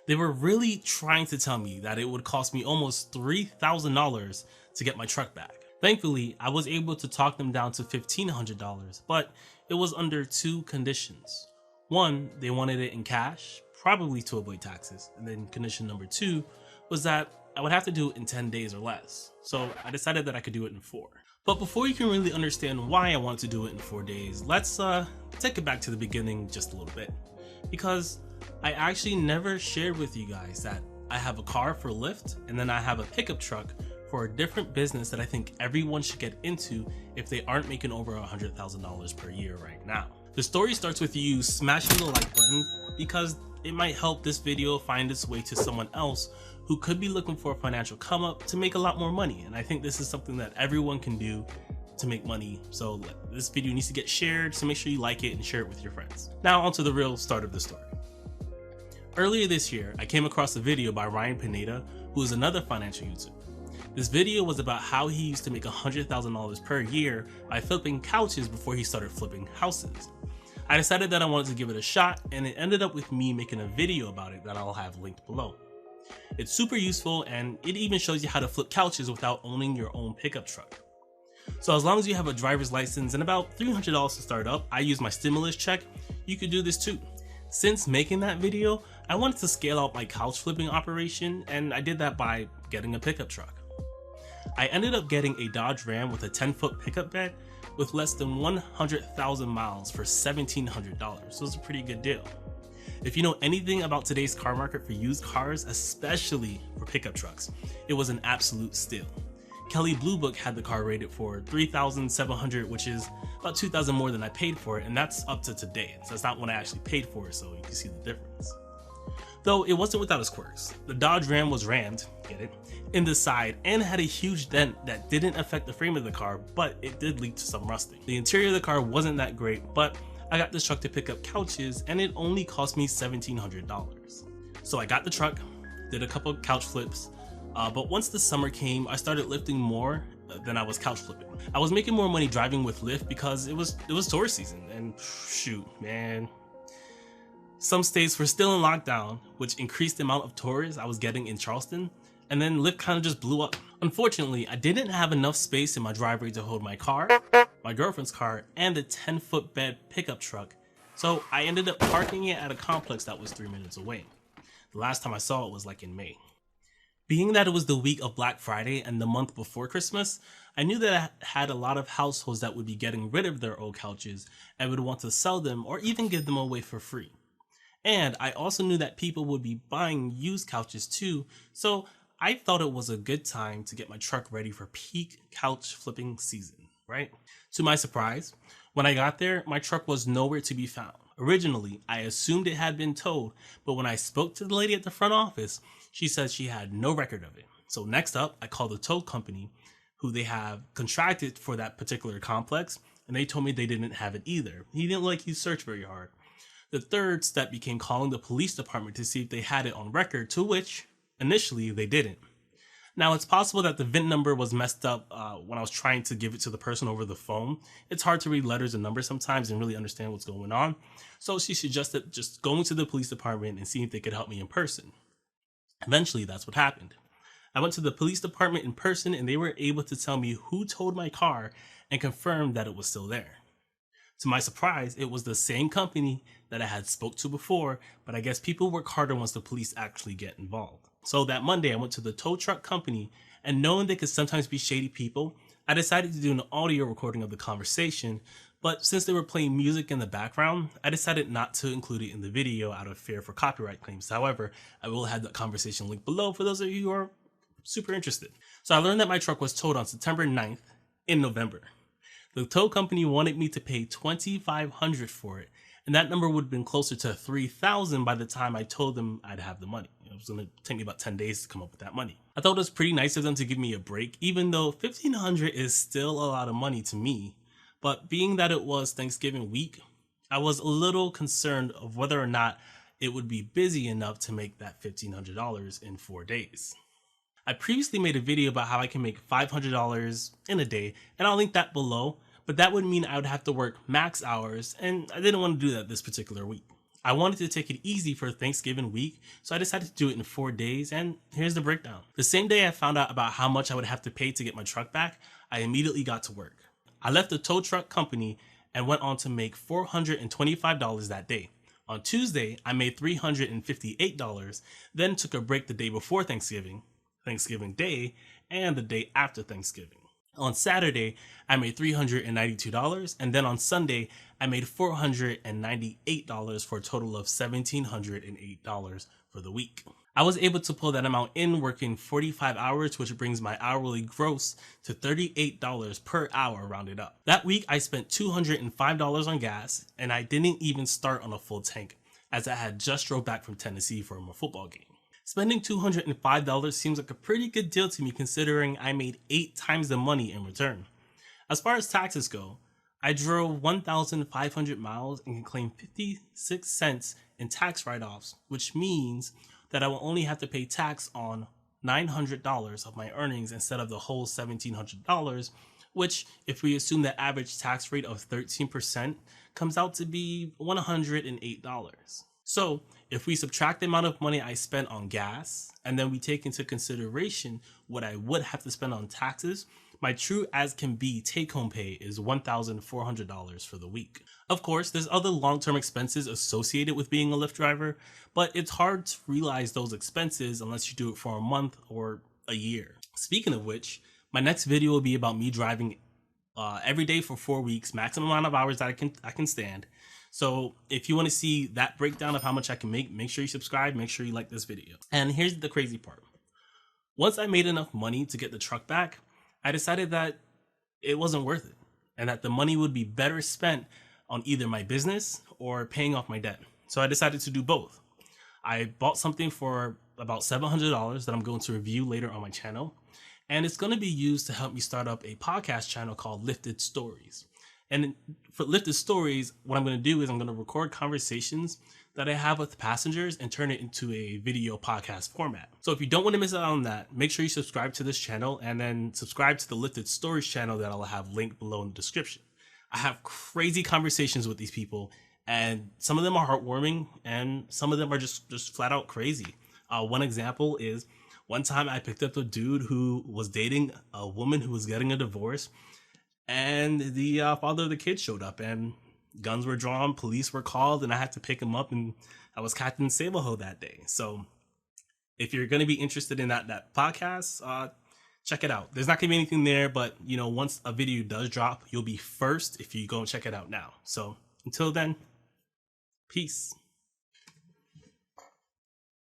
They were really trying to tell me that it would cost me almost $3,000 to get my truck back. Thankfully, I was able to talk them down to $1,500, but it was under two conditions. One, they wanted it in cash, probably to avoid taxes, and then condition number two was that I would have to do it in 10 days or less. So I decided that I could do it in 4. But before you can really understand why I wanted to do it in 4 days, let's take it back to the beginning just a little bit. Because I actually never shared with you guys that I have a car for Lyft and then I have a pickup truck for a different business that I think everyone should get into if they aren't making over $100,000 per year right now. The story starts with you smashing the like button because it might help this video find its way to someone else who could be looking for a financial come up to make a lot more money. And I think this is something that everyone can do to make money. So this video needs to get shared, so make sure you like it and share it with your friends. Now onto the real start of the story. Earlier this year, I came across a video by Ryan Pineda, who is another financial YouTuber. This video was about how he used to make $100,000 per year by flipping couches before he started flipping houses. I decided that I wanted to give it a shot, and it ended up with me making a video about it that I'll have linked below. It's super useful, and it even shows you how to flip couches without owning your own pickup truck. So as long as you have a driver's license and about $300 to start up, I use my stimulus check, you could do this too. Since making that video, I wanted to scale out my couch flipping operation, and I did that by getting a pickup truck. I ended up getting a Dodge Ram with a 10-foot pickup bed with less than 100,000 miles for $1,700, so it's a pretty good deal. If you know anything about today's car market for used cars, especially for pickup trucks, it was an absolute steal. Kelley Blue Book had the car rated for $3,700, which is about $2,000 more than I paid for it, and that's up to today. So that's not when I actually paid for it, so you can see the difference. Though it wasn't without its quirks. The Dodge Ram was rammed, get it, in the side and had a huge dent that didn't affect the frame of the car, but it did lead to some rusting. The interior of the car wasn't that great, but I got this truck to pick up couches and it only cost me $1,700. So I got the truck, did a couple of couch flips, but once the summer came, I started lifting more than I was couch flipping. I was making more money driving with Lyft because it was tourist season, and shoot, man. Some states were still in lockdown, which increased the amount of tourists I was getting in Charleston, and then Lyft kind of just blew up. Unfortunately, I didn't have enough space in my driveway to hold my car, my girlfriend's car, and the 10-foot bed pickup truck, so I ended up parking it at a complex that was 3 minutes away. The last time I saw it was like in May. Being that it was the week of Black Friday and the month before Christmas, I knew that I had a lot of households that would be getting rid of their old couches and would want to sell them or even give them away for free. And I also knew that people would be buying used couches too, so I thought it was a good time to get my truck ready for peak couch flipping season, right? To my surprise, when I got there, my truck was nowhere to be found. Originally, I assumed it had been towed, but when I spoke to the lady at the front office, she said she had no record of it. So next up, I called the tow company, who they have contracted for that particular complex, and they told me they didn't have it either. He didn't like you search very hard. The third step became calling the police department to see if they had it on record, to which, initially, they didn't. Now, it's possible that the VIN number was messed up when I was trying to give it to the person over the phone. It's hard to read letters and numbers sometimes and really understand what's going on. So she suggested just going to the police department and seeing if they could help me in person. Eventually, that's what happened. I went to the police department in person and they were able to tell me who towed my car and confirmed that it was still there. To my surprise, it was the same company that I had spoke to before, but I guess people work harder once the police actually get involved. So that Monday, I went to the tow truck company, and knowing they could sometimes be shady people, I decided to do an audio recording of the conversation, but since they were playing music in the background, I decided not to include it in the video out of fear for copyright claims. However, I will have that conversation linked below for those of you who are super interested. So I learned that my truck was towed on September 9th in November. The tow company wanted me to pay $2,500 for it, and that number would have been closer to $3,000 by the time I told them I'd have the money. It was going to take me about 10 days to come up with that money. I thought it was pretty nice of them to give me a break, even though $1,500 is still a lot of money to me. But being that it was Thanksgiving week, I was a little concerned of whether or not it would be busy enough to make that $1,500 in 4 days. I previously made a video about how I can make $500 in a day, and I'll link that below, but that would mean I would have to work max hours, and I didn't want to do that this particular week. I wanted to take it easy for Thanksgiving week, so I decided to do it in 4 days, and here's the breakdown. The same day I found out about how much I would have to pay to get my truck back, I immediately got to work. I left the tow truck company and went on to make $425 that day. On Tuesday, I made $358, then took a break the day before Thanksgiving, Thanksgiving Day, and the day after Thanksgiving. On Saturday, I made $392, and then on Sunday, I made $498 for a total of $1,708 for the week. I was able to pull that amount in working 45 hours, which brings my hourly gross to $38 per hour rounded up. That week, I spent $205 on gas, and I didn't even start on a full tank, as I had just drove back from Tennessee from a football game. Spending $205 seems like a pretty good deal to me considering I made 8 times the money in return. As far as taxes go, I drove 1,500 miles and can claim 56 cents in tax write-offs, which means that I will only have to pay tax on $900 of my earnings instead of the whole $1,700, which, if we assume the average tax rate of 13%, comes out to be $108. So, if we subtract the amount of money I spent on gas, and then we take into consideration what I would have to spend on taxes, my true as can be take-home pay is $1,400 for the week. Of course, there's other long-term expenses associated with being a Lyft driver, but it's hard to realize those expenses unless you do it for a month or a year. Speaking of which, my next video will be about me driving every day for 4 weeks, maximum amount of hours that I can stand. So if you want to see that breakdown of how much I can make sure you subscribe, make sure you like this video. And here's the crazy part. Once I made enough money to get the truck back, I decided that it wasn't worth it and that the money would be better spent on either my business or paying off my debt. So I decided to do both. I bought something for about $700 that I'm going to review later on my channel. And it's going to be used to help me start up a podcast channel called Lifted Stories. And for Lifted Stories, what I'm going to do is I'm going to record conversations that I have with passengers and turn it into a video podcast format. So if you don't want to miss out on that, make sure you subscribe to this channel and then subscribe to the Lifted Stories channel that I'll have linked below in the description. I have crazy conversations with these people, and some of them are heartwarming and some of them are just flat out crazy. One example is one time I picked up a dude who was dating a woman who was getting a divorce, and the father of the kid showed up and guns were drawn, police were called, and I had to pick him up, and I was Captain Saberho that day. So if you're going to be interested in that podcast, check it out. There's not going to be anything there, but you know, once a video does drop, you'll be first if you go and check it out now. So until then, peace.